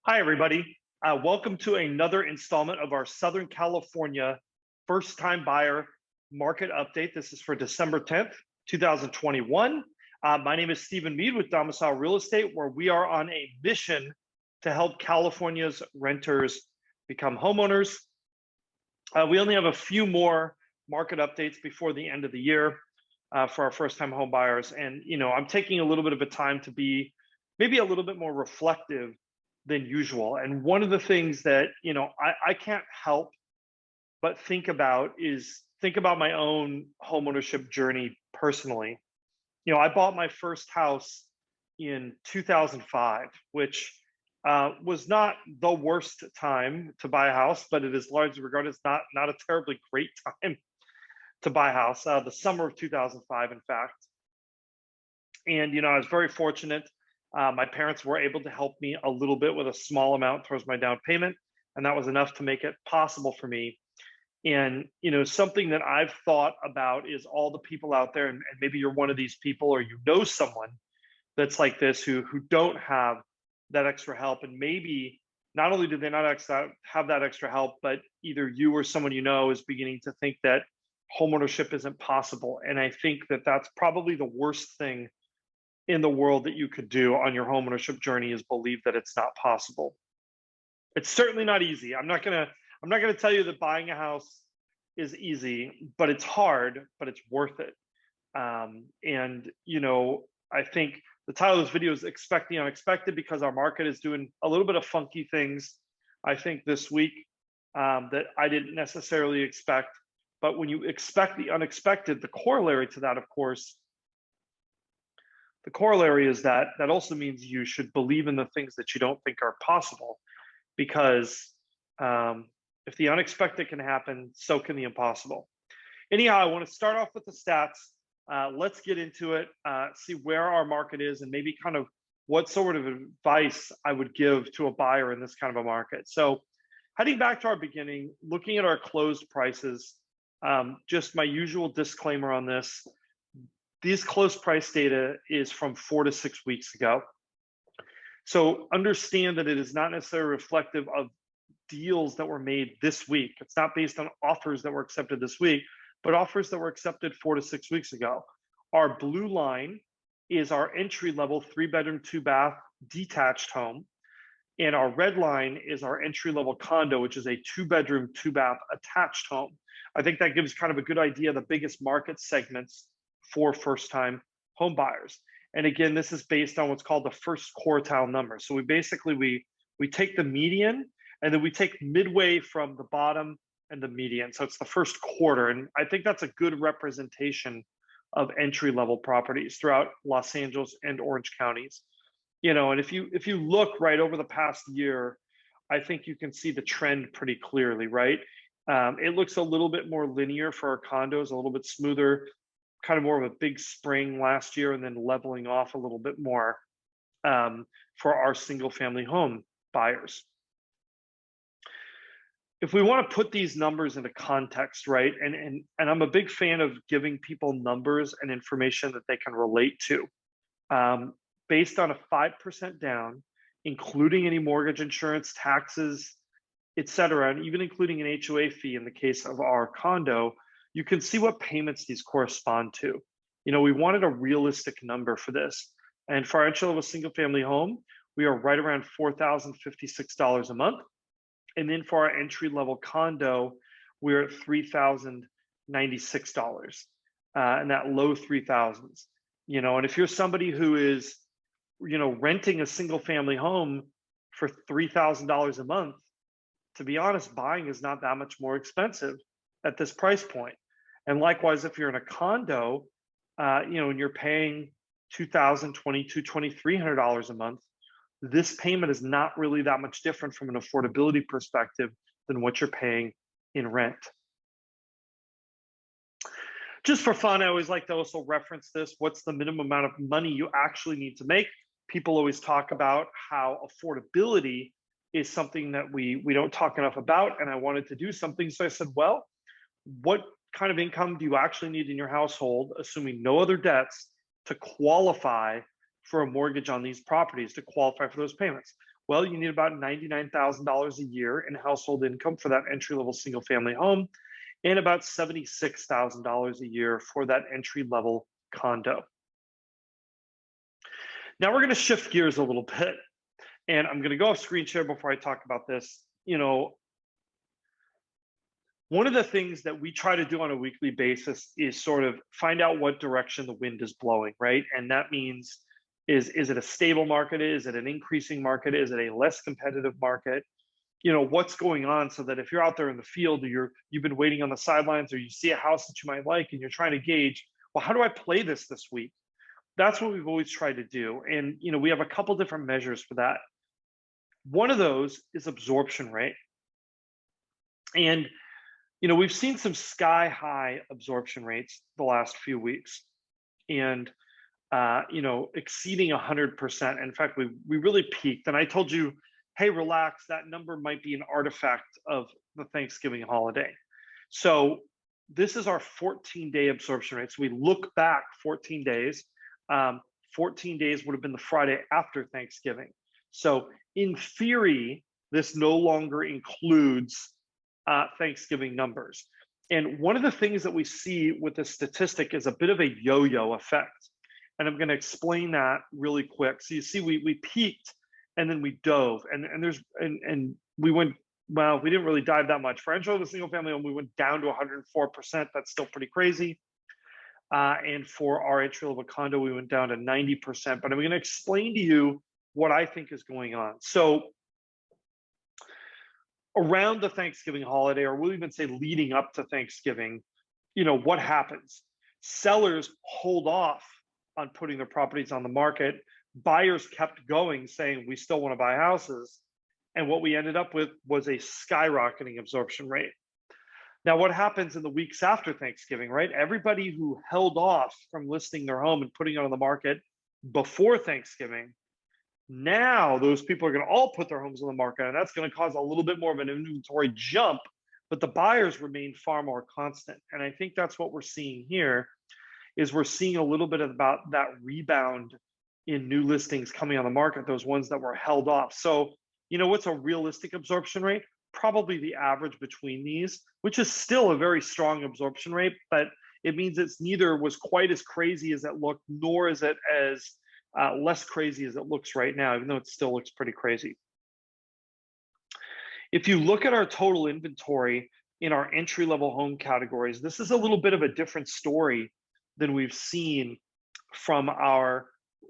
Hi, everybody. Welcome to another installment of our Southern California first time buyer market update. This is for December 10th, 2021. My name is Stephen Meade with Domicile Real Estate, where we are on a mission to help California's renters become homeowners. We only have a few more market updates before the end of the year for our first time home buyers. And, I'm taking a little bit of a time to be maybe a little bit more reflective than usual. And one of the things that, I can't help but think about my own homeownership journey personally. I bought my first house in 2005, which was not the worst time to buy a house, but it is largely regarded as not a terribly great time to buy a house. The summer of 2005, in fact. And I was very fortunate. My parents were able to help me a little bit with a small amount towards my down payment, and that was enough to make it possible for me. And something that I've thought about is all the people out there, and maybe you're one of these people, or someone that's like this who don't have that extra help, and maybe not only do they not have that extra help, but either you or someone is beginning to think that homeownership isn't possible. And I think that that's probably the worst thing in the world that you could do on your homeownership journey, is believe that it's not possible. It's certainly not easy. I'm not gonna tell you that buying a house is easy, but it's hard, but it's worth it. And I think the title of this video is Expect the Unexpected, because our market is doing a little bit of funky things, I think, this week that I didn't necessarily expect. But when you expect the unexpected, the corollary to that, of course, the corollary is that also means you should believe in the things that you don't think are possible, because if the unexpected can happen, so can the impossible. Anyhow, I want to start off with the stats. Let's get into it, see where our market is, and maybe kind of what sort of advice I would give to a buyer in this kind of a market. So heading back to our beginning, looking at our closed prices, just my usual disclaimer on this. These closed price data is from 4 to 6 weeks ago. So understand that it is not necessarily reflective of deals that were made this week. It's not based on offers that were accepted this week, but offers that were accepted 4 to 6 weeks ago. Our blue line is our entry-level 3-bedroom, 2-bath detached home. And our red line is our entry-level condo, which is a 2-bedroom, 2-bath attached home. I think that gives kind of a good idea of the biggest market segments for first-time home buyers. And again, this is based on what's called the first quartile number. So we take the median, and then we take midway from the bottom and the median. So it's the first quarter. And I think that's a good representation of entry-level properties throughout Los Angeles and Orange counties. And if you look right over the past year, I think you can see the trend pretty clearly, right? It looks a little bit more linear for our condos, a little bit smoother, kind of more of a big spring last year, and then leveling off a little bit more for our single family home buyers. If we want to put these numbers into context, right, and I'm a big fan of giving people numbers and information that they can relate to, based on a 5% down, including any mortgage, insurance, taxes, etc., and even including an HOA fee in the case of our condo, you can see what payments these correspond to. We wanted a realistic number for this. And for our entry-level single-family home, we are right around $4,056 a month. And then for our entry-level condo, we're at $3,096, and that low 3,000s. And if you're somebody who is, renting a single-family home for $3,000 a month, to be honest, buying is not that much more expensive at this price point. And likewise, if you're in a condo, and you're paying $2,000, $2,200, $2,300 a month, this payment is not really that much different from an affordability perspective than what you're paying in rent. Just for fun, I always like to also reference this. What's the minimum amount of money you actually need to make? People always talk about how affordability is something that we don't talk enough about, and I wanted to do something. So I said, well, what kind of income do you actually need in your household, assuming no other debts, to qualify for a mortgage on these properties, to qualify for those payments? Well, you need about $99,000 a year in household income for that entry-level single-family home, and about $76,000 a year for that entry-level condo. Now we're going to shift gears a little bit, and I'm going to go off screen share before I talk about this. One of the things that we try to do on a weekly basis is sort of find out what direction the wind is blowing, right? And that means, is it a stable market? Is it an increasing market? Is it a less competitive market? What's going on, so that if you're out there in the field, or you've been waiting on the sidelines, or you see a house that you might like and you're trying to gauge, well, how do I play this week? That's what we've always tried to do. And we have a couple different measures for that. One of those is absorption rate. And we've seen some sky high absorption rates the last few weeks, and exceeding 100%. In fact, we really peaked, and I told you, hey, relax, that number might be an artifact of the Thanksgiving holiday. So this is our 14-day absorption rate. So we look back 14 days. 14 days would have been the Friday after Thanksgiving. So in theory, this no longer includes Thanksgiving numbers. And one of the things that we see with this statistic is a bit of a yo-yo effect. And I'm going to explain that really quick. So you see, we peaked and then we dove, and we went, well, we didn't really dive that much. For entry-level single family home, we went down to 104%. That's still pretty crazy. And for our entry-level condo, we went down to 90%. But I'm going to explain to you what I think is going on. So around the Thanksgiving holiday, or we'll even say leading up to Thanksgiving, what happens? Sellers hold off on putting their properties on the market. Buyers kept going, saying, we still want to buy houses. And what we ended up with was a skyrocketing absorption rate. Now, what happens in the weeks after Thanksgiving, right? Everybody who held off from listing their home and putting it on the market before Thanksgiving, now those people are going to all put their homes on the market, and that's going to cause a little bit more of an inventory jump, but the buyers remain far more constant. And I think that's what we're seeing here, is we're seeing a little bit about that rebound in new listings coming on the market, those ones that were held off. So, what's a realistic absorption rate? Probably the average between these, which is still a very strong absorption rate, but it means it's neither was quite as crazy as it looked, nor is it as less crazy as it looks right now, even though it still looks pretty crazy. If you look at our total inventory in our entry-level home categories, this is a little bit of a different story than we've seen from our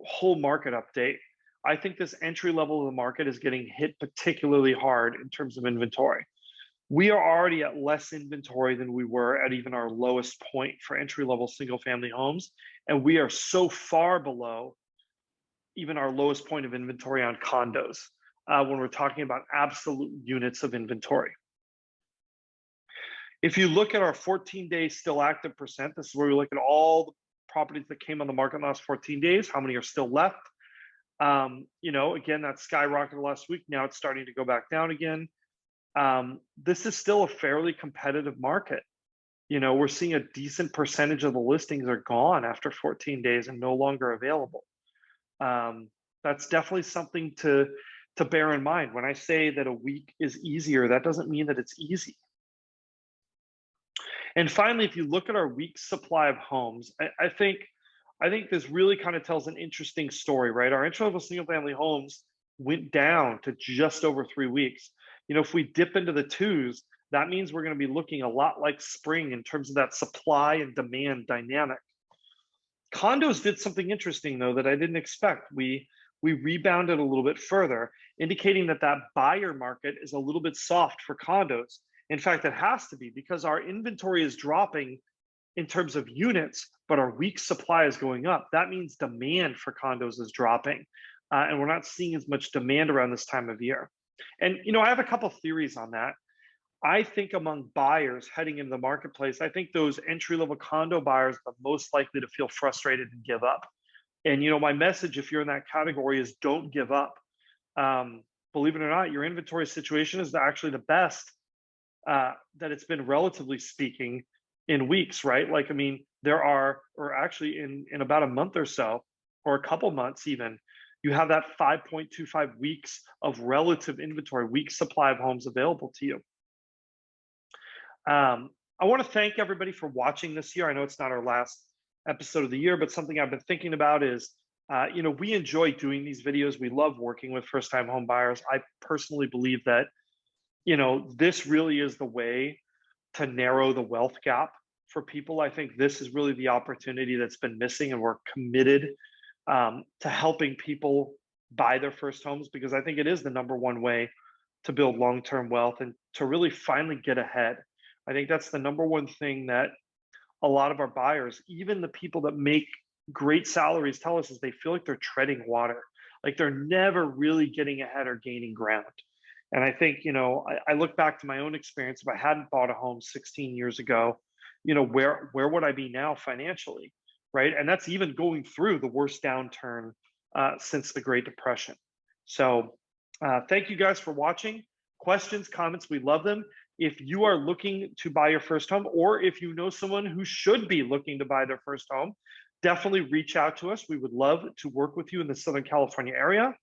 whole market update. I think this entry level of the market is getting hit particularly hard in terms of inventory. We are already at less inventory than we were at even our lowest point for entry-level single-family homes, and we are so far below even our lowest point of inventory on condos when we're talking about absolute units of inventory. If you look at our 14-day still active percent, this is where we look at all the properties that came on the market in the last 14 days, how many are still left? Again, that skyrocketed last week. Now it's starting to go back down again. This is still a fairly competitive market. We're seeing a decent percentage of the listings are gone after 14 days and no longer available. That's definitely something to bear in mind. When I say that a week is easier, that doesn't mean that it's easy. And finally, if you look at our week's supply of homes, I think this really kind of tells an interesting story, right? Our entry-level single-family homes went down to just over 3 weeks. If we dip into the twos, that means we're going to be looking a lot like spring in terms of that supply and demand dynamic. Condos did something interesting, though, that I didn't expect. We rebounded a little bit further, indicating that buyer market is a little bit soft for condos. In fact, it has to be, because our inventory is dropping in terms of units, but our week supply is going up. That means demand for condos is dropping, and we're not seeing as much demand around this time of year. And I have a couple theories on that. I think among buyers heading into the marketplace, I think those entry-level condo buyers are the most likely to feel frustrated and give up. And my message, if you're in that category, is don't give up. Believe it or not, your inventory situation is actually the best that it's been, relatively speaking, in weeks, right? There are, or actually in about a month or so, or a couple months even, you have that 5.25 weeks of relative inventory, weeks supply of homes available to you. I want to thank everybody for watching this year. I know it's not our last episode of the year, but something I've been thinking about is, we enjoy doing these videos. We love working with first-time home buyers. I personally believe that, this really is the way to narrow the wealth gap for people. I think this is really the opportunity that's been missing, and we're committed to helping people buy their first homes, because I think it is the number one way to build long-term wealth and to really finally get ahead. I think that's the number one thing that a lot of our buyers, even the people that make great salaries, tell us, is they feel like they're treading water, like they're never really getting ahead or gaining ground. And I think, I look back to my own experience. If I hadn't bought a home 16 years ago, where would I be now financially, right? And that's even going through the worst downturn since the Great Depression. So thank you guys for watching. Questions, comments, we love them. If you are looking to buy your first home, or if you know someone who should be looking to buy their first home, definitely reach out to us. We would love to work with you in the Southern California area.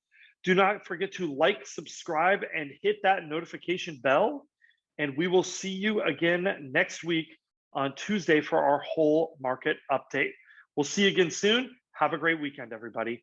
Do not forget to like, subscribe, and hit that notification bell. And we will see you again next week on Tuesday for our whole market update. We'll see you again soon. Have a great weekend, everybody.